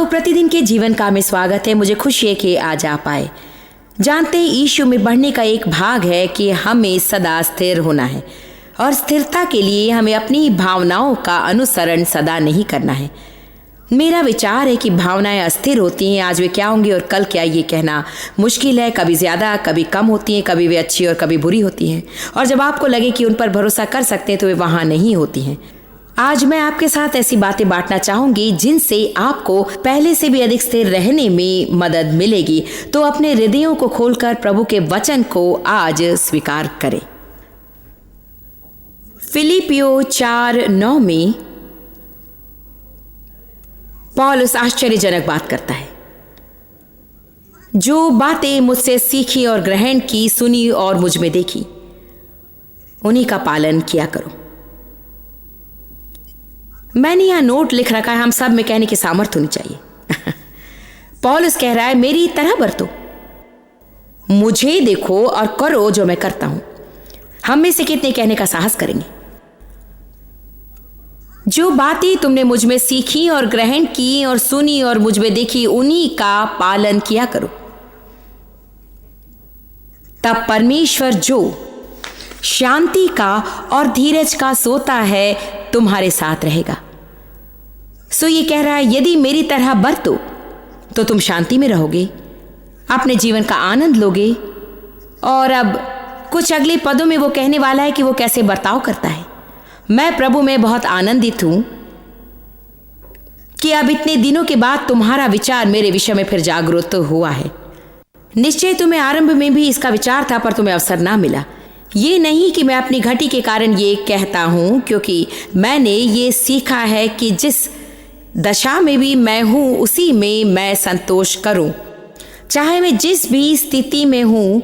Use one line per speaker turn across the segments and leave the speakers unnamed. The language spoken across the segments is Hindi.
प्रतिदिन के जीवन का में स्वागत है। मुझे खुशी है कि आज आप आए। जानते हैं यीशु में बढ़ने का एक भाग है कि हमें सदा स्थिर होना है और स्थिरता के लिए हमें अपनी भावनाओं का अनुसरण सदा नहीं करना है। मेरा विचार है कि भावनाएं अस्थिर होती हैं। आज वे क्या होंगी और कल क्या, ये कहना मुश्किल है। कभी ज़्यादा कभी कम होती हैं, कभी वे अच्छी और कभी बुरी होती हैं। और जब आपको लगे कि उन पर भरोसा कर सकते हैं तो वे वहाँ नहीं होती हैं। आज मैं आपके साथ ऐसी बातें बांटना चाहूंगी जिनसे आपको पहले से भी अधिक स्थिर रहने में मदद मिलेगी। तो अपने हृदयों को खोलकर प्रभु के वचन को आज स्वीकार करें। फिलिपियों 4:9 में पौलुस आश्चर्यजनक बात करता है। जो बातें मुझसे सीखी और ग्रहण की, सुनी और मुझ में देखी, उन्हीं का पालन किया करो। मैंने यह नोट लिख रखा है, हम सब में कहने की सामर्थ्य होनी चाहिए। पौलुस कह रहा है, मेरी तरह बरतो, मुझे देखो और करो जो मैं करता हूं। हम में से कितने कहने का साहस करेंगे? जो बातें तुमने मुझ में सीखी और ग्रहण की और सुनी और मुझ में देखी, उन्हीं का पालन किया करो। तब परमेश्वर जो शांति का और धीरज का सोता है तुम्हारे साथ रहेगा। सो ये कह रहा है, यदि मेरी तरह बरतो तो तुम शांति में रहोगे, अपने जीवन का आनंद लोगे। और अब कुछ अगले पदों में वो कहने वाला है कि वो कैसे बर्ताव करता है। मैं प्रभु में बहुत आनंदित हूं कि अब इतने दिनों के बाद तुम्हारा विचार मेरे विषय में फिर जागरूक हुआ है। निश्चय तुम्हें आरंभ में भी इसका विचार था, पर तुम्हें अवसर ना मिला। ये नहीं कि मैं अपनी घटी के कारण ये कहता हूं, क्योंकि मैंने ये सीखा है कि जिस दशा में भी मैं हूं उसी में मैं संतोष करूं, चाहे मैं जिस भी स्थिति में हूं।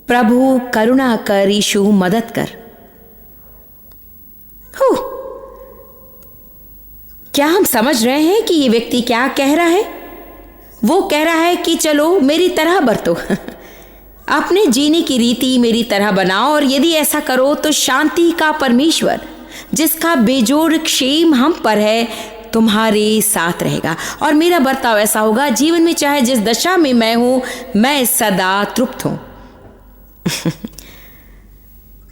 प्रभु करुणा कर, यीशु मदद कर। क्या हम समझ रहे हैं कि ये व्यक्ति क्या कह रहा है? वो कह रहा है कि चलो मेरी तरह बरतो, अपने जीने की रीति मेरी तरह बनाओ, और यदि ऐसा करो तो शांति का परमेश्वर जिसका बेजोड़ क्षेम हम पर है तुम्हारे साथ रहेगा। और मेरा बर्ताव ऐसा होगा जीवन में, चाहे जिस दशा में मैं हूं, मैं सदा तृप्त हूं।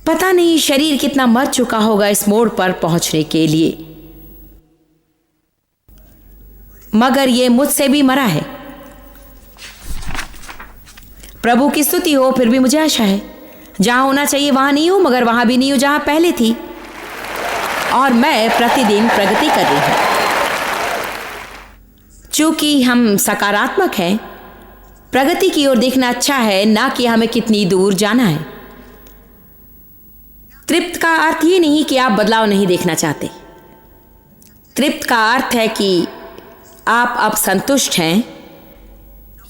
पता नहीं शरीर कितना मर चुका होगा इस मोड़ पर पहुंचने के लिए, मगर ये मुझसे भी मरा है। प्रभु की स्तुति हो, फिर भी मुझे आशा है जहां होना चाहिए वहां नहीं हूं, मगर वहां भी नहीं हूं जहां पहले थी। और मैं प्रतिदिन प्रगति कर रही हूं। चूंकि हम सकारात्मक हैं, प्रगति की ओर देखना अच्छा है, ना कि हमें कितनी दूर जाना है। तृप्त का अर्थ ये नहीं कि आप बदलाव नहीं देखना चाहते। तृप्त का अर्थ है कि आप अब संतुष्ट हैं,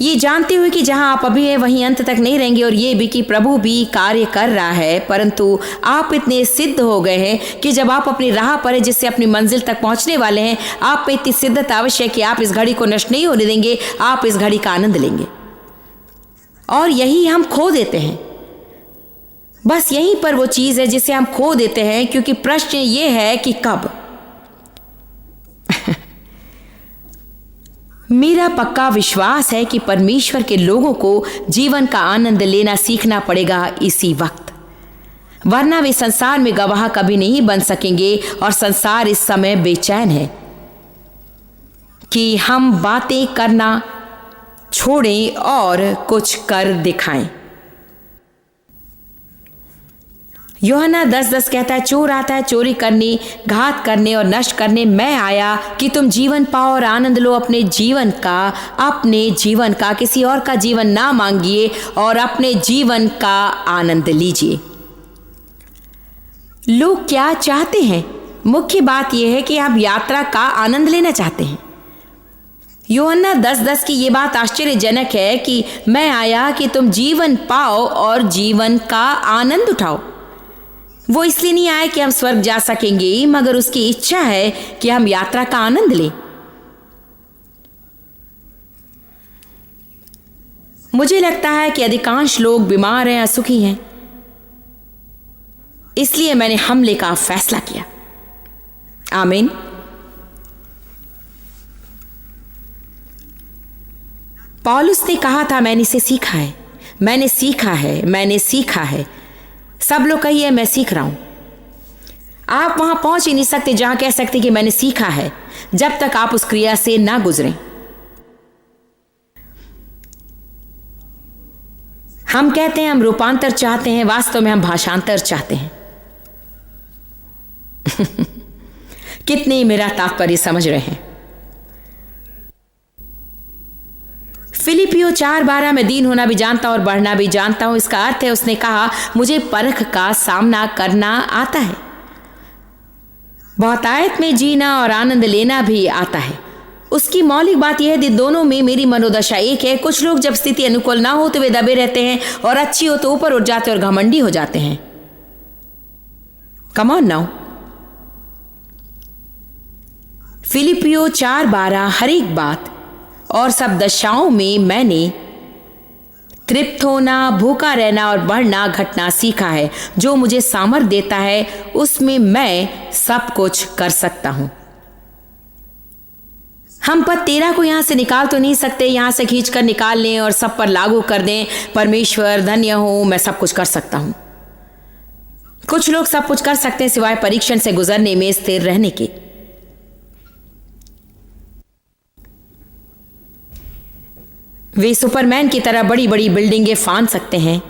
ये जानते हुए कि जहां आप अभी हैं वहीं अंत तक नहीं रहेंगे, और ये भी कि प्रभु भी कार्य कर रहा है, परंतु आप इतने सिद्ध हो गए हैं कि जब आप अपनी राह पर हैं जिससे अपनी मंजिल तक पहुंचने वाले हैं, आप में इतनी सिद्धता अवश्य है कि आप इस घड़ी को नष्ट नहीं होने देंगे, आप इस घड़ी का आनंद लेंगे। और यही हम खो देते हैं। बस यहीं पर वो चीज है जिसे हम खो देते हैं, क्योंकि प्रश्न ये है कि कब। मेरा पक्का विश्वास है कि परमेश्वर के लोगों को जीवन का आनंद लेना सीखना पड़ेगा इसी वक्त, वरना वे संसार में गवाह कभी नहीं बन सकेंगे। और संसार इस समय बेचैन है कि हम बातें करना छोड़ें और कुछ कर दिखाएं। यूहन्ना 10:10 कहता है, चोर आता है चोरी करने, घात करने और नष्ट करने, मैं आया कि तुम जीवन पाओ और आनंद लो। अपने जीवन का किसी और का जीवन ना मांगिए और अपने जीवन का आनंद लीजिए। लोग क्या चाहते हैं? मुख्य बात यह है कि आप यात्रा का आनंद लेना चाहते हैं। यूहन्ना 10:10 की ये बात आश्चर्यजनक है कि मैं आया कि तुम जीवन पाओ और जीवन का आनंद उठाओ। वो इसलिए नहीं आए कि हम स्वर्ग जा सकेंगे, मगर उसकी इच्छा है कि हम यात्रा का आनंद लें। मुझे लगता है कि अधिकांश लोग बीमार हैं, असुखी हैं, इसलिए मैंने हमले का फैसला किया। आमीन। पौलुस ने कहा था, मैंने इसे सीखा है, मैंने सीखा है, मैंने सीखा है। सब लोग कहिए मैं सीख रहा हूं। आप वहां पहुंच ही नहीं सकते जहां कह सकते कि मैंने सीखा है, जब तक आप उस क्रिया से ना गुजरें। हम कहते हैं हम रूपांतर चाहते हैं, वास्तव में हम भाषांतर चाहते हैं। कितने मेरा तात्पर्य समझ रहे हैं। फिलिपियो 4:12 में दीन होना भी जानता हूं और बढ़ना भी जानता हूं। इसका अर्थ है, उसने कहा मुझे परख का सामना करना आता है, बहुतायत में जीना और आनंद लेना भी आता है। उसकी मौलिक बात यह है, दोनों में मेरी मनोदशा एक है। कुछ लोग जब स्थिति अनुकूल ना हो तो वे दबे रहते हैं, और अच्छी हो तो ऊपर उठ जाते और घमंडी हो जाते हैं। Come on now. फिलिपियो 4:12 हर एक बात और सब दशाओं में मैंने तृप्त होना, भूखा रहना और बढ़ना घटना सीखा है। जो मुझे सामर्थ देता है उसमें मैं सब कुछ कर सकता हूं। हम पद 13 को यहां से निकाल तो नहीं सकते, यहां से खींचकर निकाल लें और सब पर लागू कर दें। परमेश्वर धन्य हो, मैं सब कुछ कर सकता हूं। कुछ लोग सब कुछ कर सकते हैं सिवाय परीक्षण से गुजरने में स्थिर रहने के। वे सुपरमैन की तरह बड़ी बड़ी बिल्डिंगें फांद सकते हैं,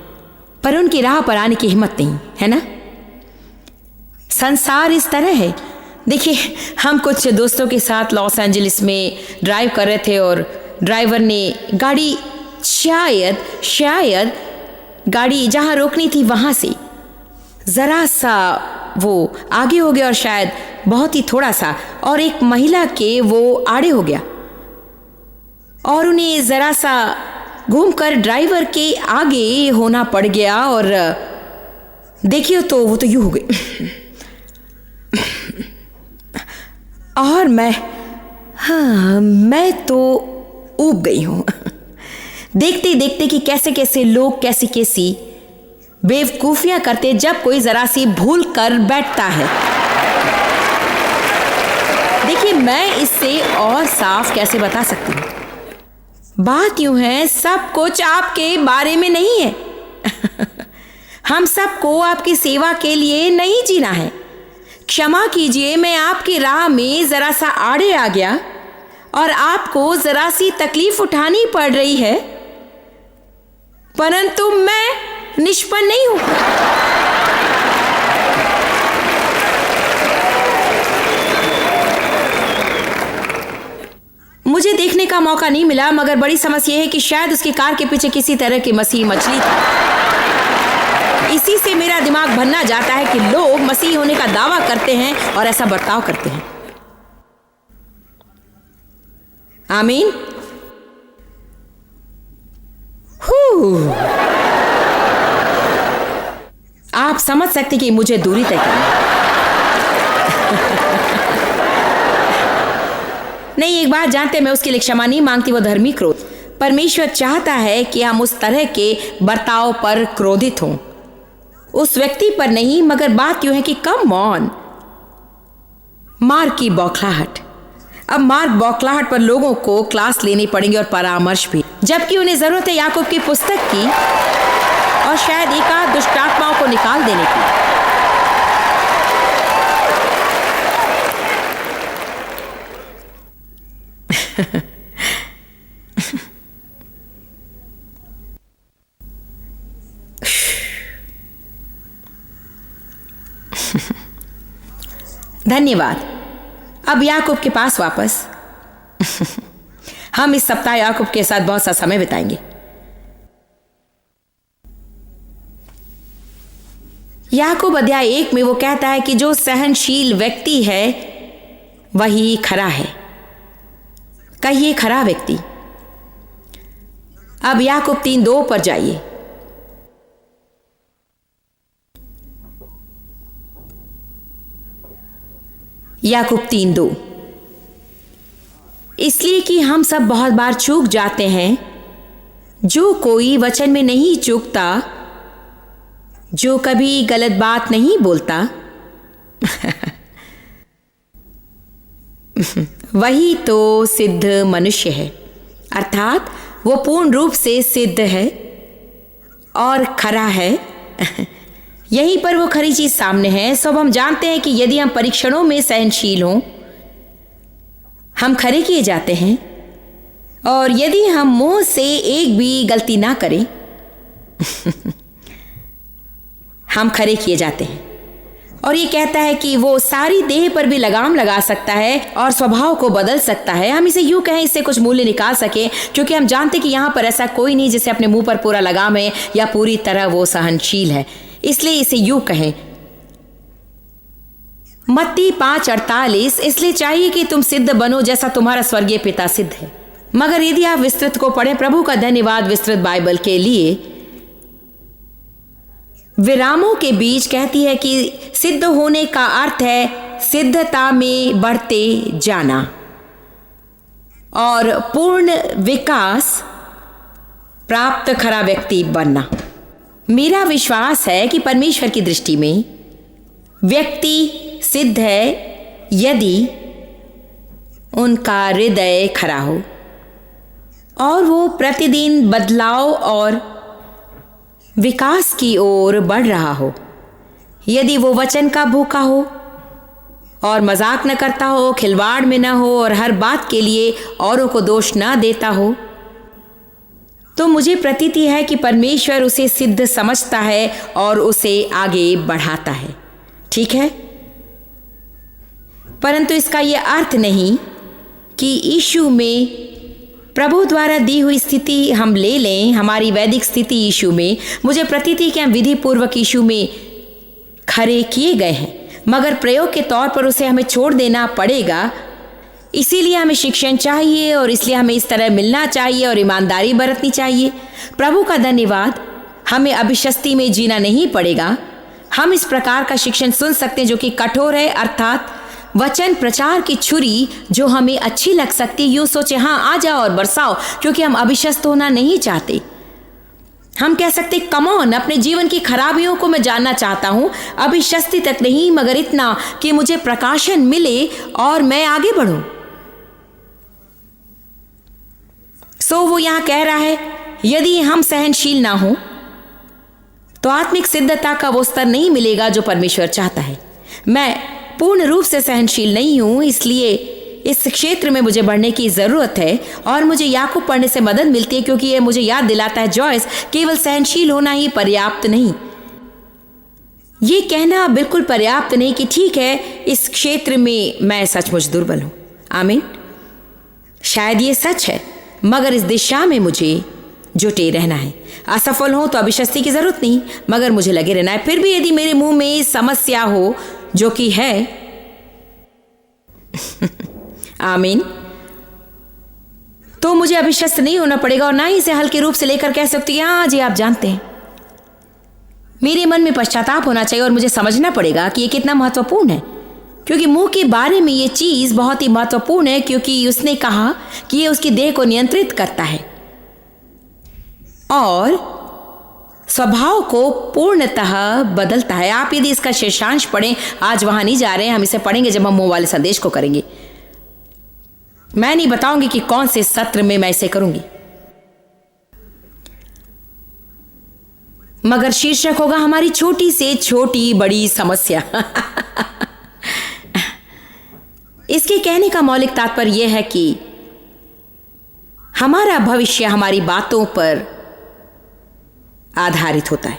पर उनकी राह पर आने की हिम्मत नहीं है ना। संसार इस तरह है। देखिए, हम कुछ दोस्तों के साथ लॉस एंजलिस में ड्राइव कर रहे थे और ड्राइवर ने गाड़ी शायद गाड़ी जहां रोकनी थी वहां से जरा सा वो आगे हो गया, और शायद बहुत ही थोड़ा सा, और एक महिला के वो आड़े हो गया और उन्हें जरा सा घूमकर ड्राइवर के आगे होना पड़ गया। और देखिए तो वो तो यूं हो गई और मैं तो ऊब गई हूं देखते देखते कि कैसे कैसे लोग कैसी बेवकूफियां करते जब कोई जरा सी भूल कर बैठता है। देखिए, मैं इससे और साफ कैसे बता सकती हूं। बात यूं है, सब कुछ आपके बारे में नहीं है हम सबको आपकी सेवा के लिए नहीं जीना है। क्षमा कीजिए, मैं आपकी राह में जरा सा आड़े आ गया और आपको जरा सी तकलीफ उठानी पड़ रही है, परंतु मैं निष्पन्न नहीं हूं। मुझे देखने का मौका नहीं मिला, मगर बड़ी समस्या यह है कि शायद उसकी कार के पीछे किसी तरह की मसीह मछली थी। इसी से मेरा दिमाग भरना जाता है कि लोग मसीह होने का दावा करते हैं और ऐसा बर्ताव करते हैं। आमीन। आप समझ सकते कि मुझे दूरी तय करनी नहीं। एक बात जानते, मैं उसके लिए क्षमा नहीं मांगती, वो धर्मी क्रोध। परमेश्वर चाहता है कि हम उस तरह के बर्ताव पर क्रोधित हों, उस व्यक्ति पर नहीं। मगर बात यूं है कि कम ऑन, मार्क की बौखलाहट। अब मार्क बौखलाहट पर लोगों को क्लास लेनी पड़ेंगे और परामर्श भी, जबकि उन्हें जरूरत है याकूब की पुस्तक की और शायद एकाध दुष्टात्माओं को निकाल देने की। धन्यवाद। अब याकूब के पास वापस हम इस सप्ताह याकूब के साथ बहुत सा समय बिताएंगे। याकूब अध्याय 1 में वो कहता है कि जो सहनशील व्यक्ति है वही खरा है। कहिए खरा व्यक्ति। अब याकूब 3:2 पर जाइए। याकूब 3:2। इसलिए कि हम सब बहुत बार चूक जाते हैं। जो कोई वचन में नहीं चूकता, जो कभी गलत बात नहीं बोलता वही तो सिद्ध मनुष्य है, अर्थात वो पूर्ण रूप से सिद्ध है और खरा है। यहीं पर वो खरी चीज सामने है। सब हम जानते हैं कि यदि हम परीक्षणों में सहनशील हों, हम खरे किए जाते हैं, और यदि हम मुंह से एक भी गलती ना करें हम खरे किए जाते हैं। और ये कहता है कि वो सारी देह पर भी लगाम लगा सकता है और स्वभाव को बदल सकता है। हम इसे यूं कहें, इससे कुछ मूल्य निकाल सके, क्योंकि हम जानते कि यहाँ पर ऐसा कोई नहीं जिसे अपने मुंह पर पूरा लगाम है या पूरी तरह वो सहनशील है। इसलिए इसे यूं कहें, मत्ती 5:48, इसलिए चाहिए कि तुम सिद्ध बनो जैसा तुम्हारा स्वर्गीय पिता सिद्ध है। मगर यदि आप विस्तृत को पढ़ें, प्रभु का धन्यवाद विस्तृत बाइबल के लिए विरामों के बीच कहती है कि सिद्ध होने का अर्थ है सिद्धता में बढ़ते जाना और पूर्ण विकास प्राप्त खरा व्यक्ति बनना। मेरा विश्वास है कि परमेश्वर की दृष्टि में व्यक्ति सिद्ध है यदि उनका हृदय खरा हो और वो प्रतिदिन बदलाव और विकास की ओर बढ़ रहा हो। यदि वो वचन का भूखा हो और मजाक न करता हो, खिलवाड़ में न हो और हर बात के लिए औरों को दोष न देता हो, तो मुझे प्रतीति है कि परमेश्वर उसे सिद्ध समझता है और उसे आगे बढ़ाता है। ठीक है, परंतु इसका यह अर्थ नहीं कि यीशु में प्रभु द्वारा दी हुई स्थिति हम ले लें, हमारी वैदिक स्थिति यीशु में। मुझे प्रतीति कि हम विधि पूर्वक यीशु में खरे किए गए हैं, मगर प्रयोग के तौर पर उसे हमें छोड़ देना पड़ेगा। इसीलिए हमें शिक्षण चाहिए और इसलिए हमें इस तरह मिलना चाहिए और ईमानदारी बरतनी चाहिए। प्रभु का धन्यवाद, हमें अभिशस्ती में जीना नहीं पड़ेगा। हम इस प्रकार का शिक्षण सुन सकते हैं जो कि कठोर है, अर्थात वचन प्रचार की छुरी जो हमें अच्छी लग सकती है। यूं सोचे, हाँ आ जाओ और बरसाओ, क्योंकि हम अभिशस्त होना नहीं चाहते। हम कह सकते कम ऑन, अपने जीवन की खराबियों को मैं जानना चाहता हूं, अभिशस्ती तक नहीं, मगर इतना कि मुझे प्रकाशन मिले और मैं आगे बढ़ूं। सो वो यहां कह रहा है, यदि हम सहनशील ना हो तो आत्मिक सिद्धता का वो स्तर नहीं मिलेगा जो परमेश्वर चाहता है। मैं पूर्ण रूप से सहनशील नहीं हूं, इसलिए इस क्षेत्र में मुझे बढ़ने की जरूरत है और मुझे याकूब पढ़ने से मदद मिलती है, क्योंकि यह मुझे याद दिलाता है, जॉयस, केवल सहनशील होना ही पर्याप्त नहीं। ये कहना बिल्कुल पर्याप्त नहीं कि ठीक है, इस क्षेत्र में मैं सचमुच दुर्बल हूं। आमीन, शायद ये सच है, मगर इस दिशा में मुझे जुटे रहना है। असफल हो तो अभिशस्ती की जरूरत नहीं, मगर मुझे लगे रहना है। फिर भी यदि मेरे मुंह में समस्या हो, जो कि है आमीन, तो मुझे अभिशस्त नहीं होना पड़ेगा और ना ही इसे हल्के रूप से लेकर कह सकती हैं, हाँ जी आप जानते हैं। मेरे मन में पश्चाताप होना चाहिए और मुझे समझना पड़ेगा कि ये कितना महत्वपूर्ण है, क्योंकि मुंह के बारे में ये चीज बहुत ही महत्वपूर्ण है, क्योंकि उसने कहा कि ये उसकी देह को नियंत्रित करता है और स्वभाव को पूर्णतः बदलता है। आप यदि इसका शीर्षांश पढ़ें, आज वहां नहीं जा रहे हैं, हम इसे पढ़ेंगे जब हम मुंह वाले संदेश को करेंगे। मैं नहीं बताऊंगी कि कौन से सत्र में मैं इसे करूंगी, मगर शीर्षक होगा हमारी छोटी से छोटी बड़ी समस्या। इसके कहने का मौलिक तात्पर्य यह है कि हमारा भविष्य हमारी बातों पर आधारित होता है।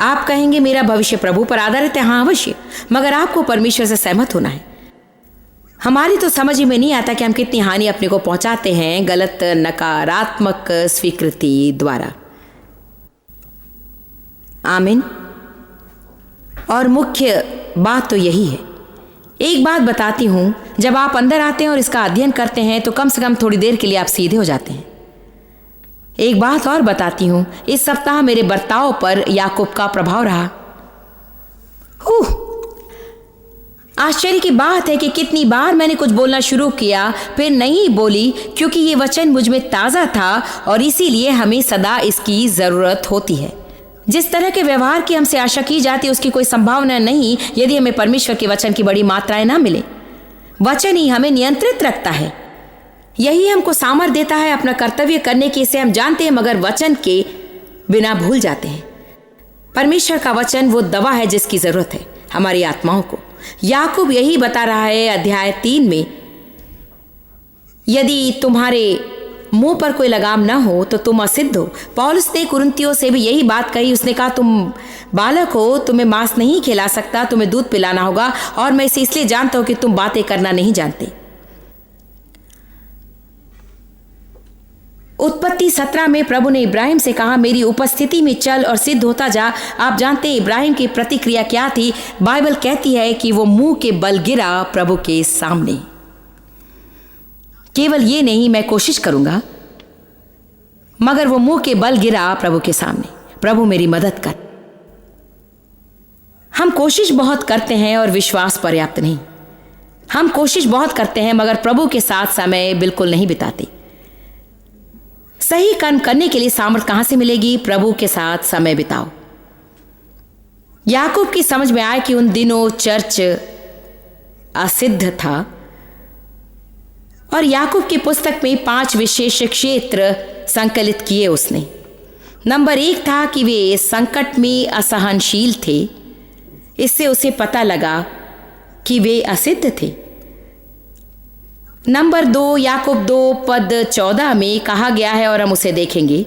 आप कहेंगे मेरा भविष्य प्रभु पर आधारित है। हाँ अवश्य, मगर आपको परमेश्वर से सहमत होना है। हमारी तो समझ में नहीं आता कि हम कितनी हानि अपने को पहुंचाते हैं गलत नकारात्मक स्वीकृति द्वारा। आमीन। और मुख्य बात तो यही है। एक बात बताती हूं, जब आप अंदर आते हैं और इसका अध्ययन करते हैं तो कम से कम थोड़ी देर के लिए आप सीधे हो जाते हैं। एक बात और बताती हूं, इस सप्ताह मेरे बर्ताव पर याकूब का प्रभाव रहा। आश्चर्य की बात है कि कितनी बार मैंने कुछ बोलना शुरू किया फिर नहीं बोली, क्योंकि ये वचन मुझ में ताजा था और इसीलिए हमें सदा इसकी जरूरत होती है। जिस तरह के व्यवहार की हमसे आशा की जाती है उसकी कोई संभावना नहीं यदि हमें परमेश्वर के वचन की बड़ी मात्राएं ना मिले। वचन ही हमें नियंत्रित रखता है। यही हमको सामर्थ्य देता है अपना कर्तव्य करने की। इसे हम जानते हैं मगर वचन के बिना भूल जाते हैं। परमेश्वर का वचन वो दवा है जिसकी जरूरत है हमारी आत्माओं को। याकूब यही बता रहा है अध्याय 3 में, यदि तुम्हारे मुंह पर कोई लगाम ना हो तो तुम असिद्ध हो। पौलुस ने कुरिन्थियों से भी यही बात कही। उसने कहा तुम बालक हो, तुम्हें मांस नहीं खिला सकता, तुम्हें दूध पिलाना होगा, और मैं इसे इसलिए जानता हूं कि तुम बातें करना नहीं जानते। उत्पत्ति 17 में प्रभु ने इब्राहिम से कहा मेरी उपस्थिति में चल और सिद्ध होता जा। आप जानते हैं इब्राहिम की प्रतिक्रिया क्या थी? बाइबल कहती है कि वो मुंह के बल गिरा प्रभु के सामने। केवल ये नहीं मैं कोशिश करूंगा, मगर वो मुंह के बल गिरा प्रभु के सामने। प्रभु मेरी मदद कर। हम कोशिश बहुत करते हैं और विश्वास पर्याप्त नहीं। हम कोशिश बहुत करते हैं मगर प्रभु के साथ समय बिल्कुल नहीं बिताते। सही कर्म करने के लिए सामर्थ कहां से मिलेगी? प्रभु के साथ समय बिताओ। याकूब की समझ में आया कि उन दिनों चर्च असिद्ध था और याकूब की पुस्तक में 5 विशेष क्षेत्र संकलित किए उसने। नंबर 1 था कि वे संकट में असहनशील थे। इससे उसे पता लगा कि वे असिद्ध थे। नंबर 2, याकूब 2 पद 14 में कहा गया है और हम उसे देखेंगे।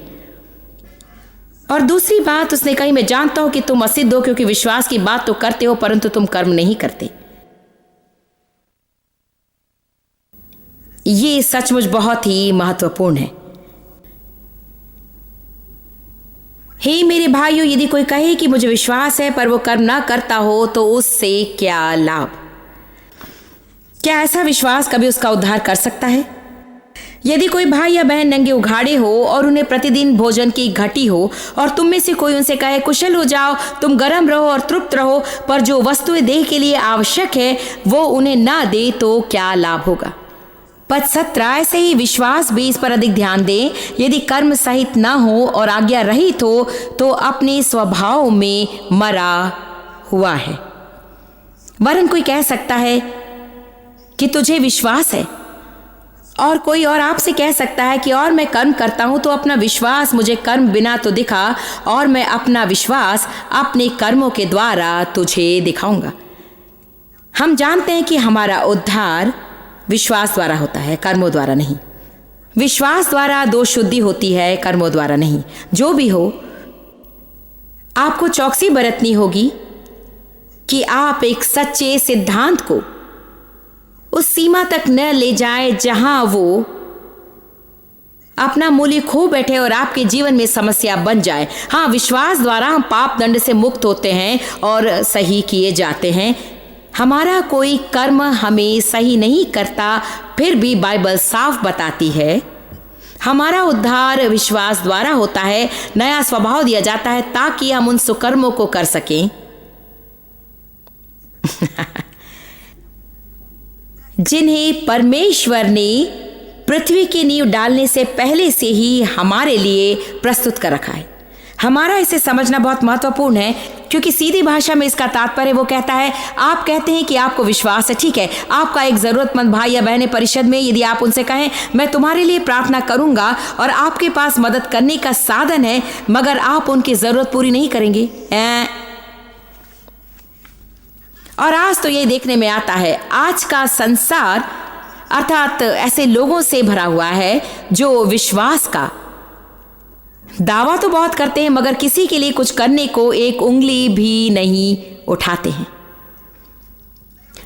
और दूसरी बात उसने कही मैं जानता हूं कि तुम असिद्ध हो क्योंकि विश्वास की बात तो करते हो परंतु तुम कर्म नहीं करते। ये सचमुच बहुत ही महत्वपूर्ण है। हे मेरे भाइयों, यदि कोई कहे कि मुझे विश्वास है पर वो कर्म ना करता हो तो उससे क्या लाभ? क्या ऐसा विश्वास कभी उसका उद्धार कर सकता है? यदि कोई भाई या बहन नंगे उघाड़े हो और उन्हें प्रतिदिन भोजन की घटी हो और तुम में से कोई उनसे कहे कुशल हो जाओ, तुम गर्म रहो और तृप्त रहो, पर जो वस्तुएं देह के लिए आवश्यक है वो उन्हें ना दे तो क्या लाभ होगा? पद 17, ऐसे ही विश्वास भी इस पर अधिक ध्यान दें। यदि कर्म सहित ना हो और आज्ञा रहित हो तो अपने स्वभाव में मरा हुआ है। वरन कोई कह सकता है कि तुझे विश्वास है और कोई और आपसे कह सकता है कि और मैं कर्म करता हूं तो अपना विश्वास मुझे कर्म बिना तो दिखा और मैं अपना विश्वास अपने कर्मों के द्वारा तुझे दिखाऊंगा। हम जानते हैं कि हमारा उद्धार विश्वास द्वारा होता है, कर्मों द्वारा नहीं। विश्वास द्वारा दोष शुद्धि होती है, कर्मों द्वारा नहीं। जो भी हो, आपको चौकसी बरतनी होगी कि आप एक सच्चे सिद्धांत को उस सीमा तक न ले जाए जहां वो अपना मूल्य खो बैठे और आपके जीवन में समस्या बन जाए। हाँ, विश्वास द्वारा हम पाप दंड से मुक्त होते हैं और सही किए जाते हैं। हमारा कोई कर्म हमें सही नहीं करता, फिर भी बाइबल साफ बताती है हमारा उद्धार विश्वास द्वारा होता है। नया स्वभाव दिया जाता है ताकि हम उन सुकर्मों को कर सकें जिन्हें परमेश्वर ने पृथ्वी की नींव डालने से पहले से ही हमारे लिए प्रस्तुत कर रखा है। हमारा इसे समझना बहुत महत्वपूर्ण है क्योंकि सीधी भाषा में इसका तात्पर्य वो कहता है, आप कहते हैं कि आपको विश्वास है, ठीक है, आपका एक जरूरतमंद भाई या बहन परिषद में, यदि आप उनसे कहें मैं तुम्हारे लिए प्रार्थना करूंगा और आपके पास मदद करने का साधन है मगर आप उनकी जरूरत पूरी नहीं करेंगे। और आज तो ये देखने में आता है, आज का संसार अर्थात ऐसे लोगों से भरा हुआ है जो विश्वास का दावा तो बहुत करते हैं मगर किसी के लिए कुछ करने को एक उंगली भी नहीं उठाते हैं।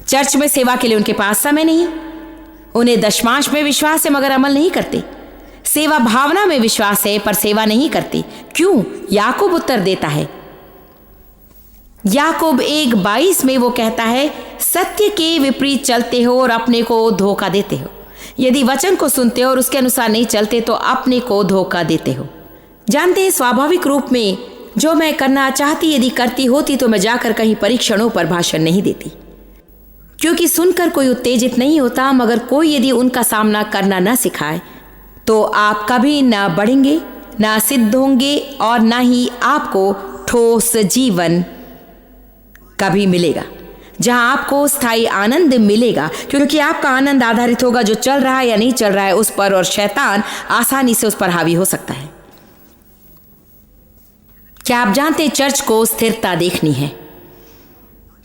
चर्च में सेवा के लिए उनके पास समय नहीं। उन्हें दशमांश में विश्वास है मगर अमल नहीं करते। सेवा भावना में विश्वास है पर सेवा नहीं करते। क्यों? याकूब उत्तर देता है। याकूब 1:22 में वो कहता है, सत्य के विपरीत चलते हो और अपने को धोखा देते हो। यदि वचन को सुनते हो और उसके अनुसार नहीं चलते तो अपने को धोखा देते हो। जानते हैं, स्वाभाविक रूप में जो मैं करना चाहती यदि करती होती तो मैं जाकर कहीं परीक्षणों पर भाषण नहीं देती, क्योंकि सुनकर कोई उत्तेजित नहीं होता। मगर कोई यदि उनका सामना करना न सिखाए तो आप कभी ना बढ़ेंगे, ना सिद्ध होंगे और ना ही आपको ठोस जीवन कभी मिलेगा। जहां आपको स्थायी आनंद मिलेगा, क्योंकि आपका आनंद आधारित होगा जो चल रहा है या नहीं चल रहा है उस पर, और शैतान आसानी से उस पर हावी हो सकता है। क्या आप जानते हैं चर्च को स्थिरता देखनी है?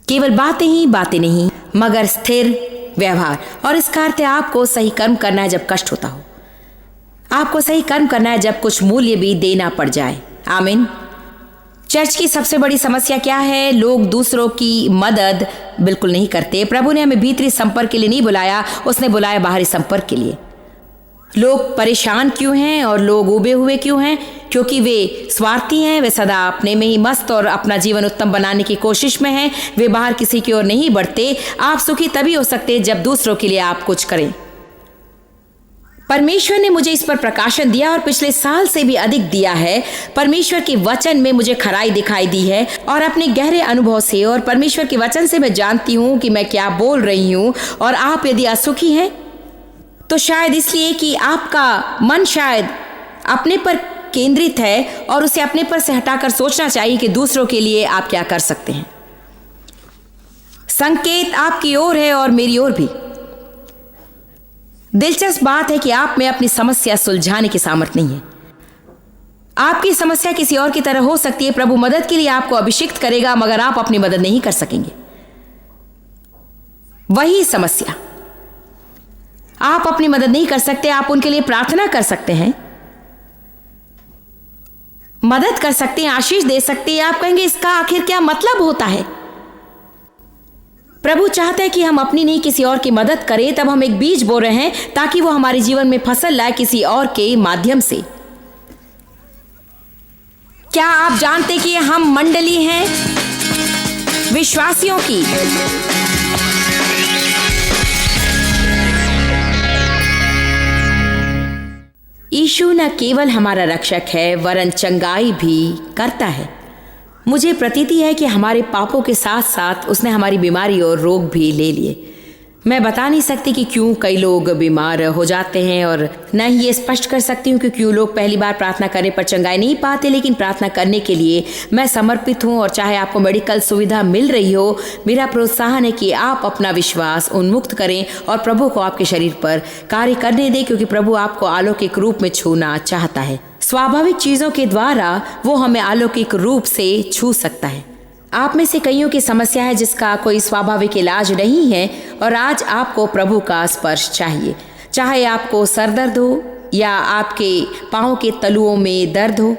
केवल बातें ही बातें नहीं, मगर स्थिर व्यवहार। और इसका अर्थ है आपको सही कर्म करना है जब कष्ट होता हो, आपको सही कर्म करना है जब कुछ मूल्य भी देना पड़ जाए। आमीन। चर्च की सबसे बड़ी समस्या क्या है? लोग दूसरों की मदद बिल्कुल नहीं करते। प्रभु ने हमें भीतरी संपर्क के लिए नहीं बुलाया, उसने बुलाया बाहरी संपर्क के लिए। लोग परेशान क्यों हैं और लोग उबे हुए क्यों हैं? क्योंकि वे स्वार्थी हैं, वे सदा अपने में ही मस्त और अपना जीवन उत्तम बनाने की कोशिश में हैं। वे बाहर किसी की ओर नहीं बढ़ते। आप सुखी तभी हो सकते जब दूसरों के लिए आप कुछ करें। परमेश्वर ने मुझे इस पर प्रकाशन दिया और पिछले साल से भी अधिक दिया है। परमेश्वर के वचन में मुझे खराई दिखाई दी है और अपने गहरे अनुभव से और परमेश्वर के वचन से मैं जानती हूँ कि मैं क्या बोल रही हूँ। और आप यदि असुखी हैं तो शायद इसलिए कि आपका मन शायद अपने पर केंद्रित है और उसे अपने पर से हटाकर सोचना चाहिए कि दूसरों के लिए आप क्या कर सकते हैं। संकेत आपकी ओर है और मेरी ओर भी। दिलचस्प बात है कि आप में अपनी समस्या सुलझाने की सामर्थ्य नहीं है। आपकी समस्या किसी और की तरह हो सकती है। प्रभु मदद के लिए आपको अभिषिक्त करेगा, मगर आप अपनी मदद नहीं कर सकेंगे। वही समस्या, आप अपनी मदद नहीं कर सकते। आप उनके लिए प्रार्थना कर सकते हैं, मदद कर सकते हैं, आशीष दे सकते हैं। आप कहेंगे इसका आखिर क्या मतलब होता है? प्रभु चाहता है कि हम अपनी नहीं किसी और की मदद करें। तब हम एक बीज बो रहे हैं ताकि वो हमारे जीवन में फसल लाए किसी और के माध्यम से। क्या आप जानते कि हम मंडली हैं विश्वासियों की? यीशु न केवल हमारा रक्षक है वरन चंगाई भी करता है। मुझे प्रतीति है कि हमारे पापों के साथ साथ उसने हमारी बीमारी और रोग भी ले लिए। मैं बता नहीं सकती कि क्यों कई लोग बीमार हो जाते हैं और न ही ये स्पष्ट कर सकती हूँ कि क्यों लोग पहली बार प्रार्थना करने पर चंगाई नहीं पाते। लेकिन प्रार्थना करने के लिए मैं समर्पित हूँ और चाहे आपको मेडिकल सुविधा मिल रही हो, मेरा प्रोत्साहन है कि आप अपना विश्वास उन्मुक्त करें और प्रभु को आपके शरीर पर कार्य करने दें, क्योंकि प्रभु आपको अलौकिक रूप में छूना चाहता है। स्वाभाविक चीज़ों के द्वारा वो हमें अलौकिक रूप से छू सकता है। आप में से कईयों की समस्या है जिसका कोई स्वाभाविक इलाज नहीं है और आज आपको प्रभु का स्पर्श चाहिए। चाहे आपको सर दर्द हो या आपके पाँव के तलुओं में दर्द हो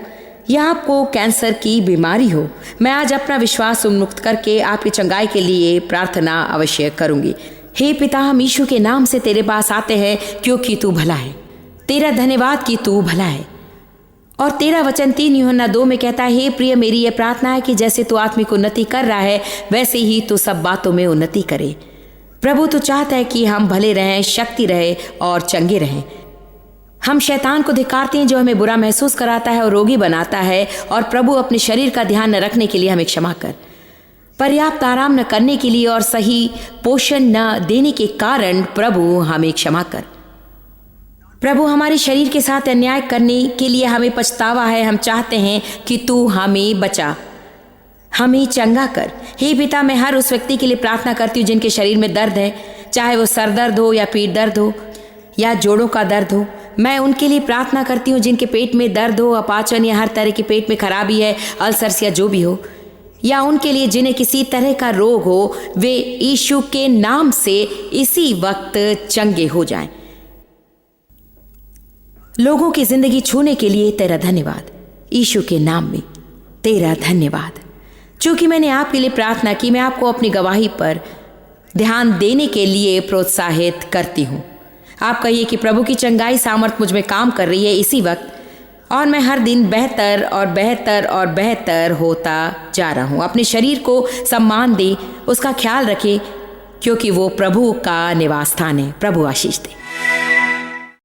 या आपको कैंसर की बीमारी हो, मैं आज अपना विश्वास उन्मुक्त करके आपकी चंगाई के लिए प्रार्थना अवश्य करूंगी। हे पिता, हम यीशु के नाम से तेरे पास आते हैं क्योंकि तू भला है। तेरा धन्यवाद कि तू भला है। और तेरा वचन 3 यूहन्ना 2 में कहता है, हे प्रिय, मेरी यह प्रार्थना है कि जैसे तू आत्मिक उन्नति कर रहा है वैसे ही तू सब बातों में उन्नति करे। प्रभु तू चाहता है कि हम भले रहें, शक्ति रहे और चंगे रहें। हम शैतान को धिक्कारते हैं जो हमें बुरा महसूस कराता है और रोगी बनाता है। और प्रभु अपने शरीर का ध्यान न रखने के लिए हमें क्षमा कर, पर्याप्त आराम न करने के लिए और सही पोषण न देने के कारण प्रभु हमें क्षमा कर। प्रभु, हमारे शरीर के साथ अन्याय करने के लिए हमें पछतावा है। हम चाहते हैं कि तू हमें बचा, हमें चंगा कर। हे पिता, मैं हर उस व्यक्ति के लिए प्रार्थना करती हूँ जिनके शरीर में दर्द है, चाहे वो सर दर्द हो या पीठ दर्द हो या जोड़ों का दर्द हो। मैं उनके लिए प्रार्थना करती हूँ जिनके पेट में दर्द हो, अपाचन या हर तरह के पेट में खराबी है, अल्सर्स या जो भी हो, या उनके लिए जिन्हें किसी तरह का रोग हो, वे यीशु के नाम से इसी वक्त चंगे हो जाएं। लोगों की जिंदगी छूने के लिए तेरा धन्यवाद, यीशु के नाम में तेरा धन्यवाद। चूंकि मैंने आपके लिए प्रार्थना की, मैं आपको अपनी गवाही पर ध्यान देने के लिए प्रोत्साहित करती हूँ। आप कहिए कि प्रभु की चंगाई सामर्थ मुझ में काम कर रही है इसी वक्त, और मैं हर दिन बेहतर और बेहतर और बेहतर होता जा रहा हूँ। अपने शरीर को सम्मान दे, उसका ख्याल रखें, क्योंकि वो प्रभु का निवास स्थान है। प्रभु आशीष दे।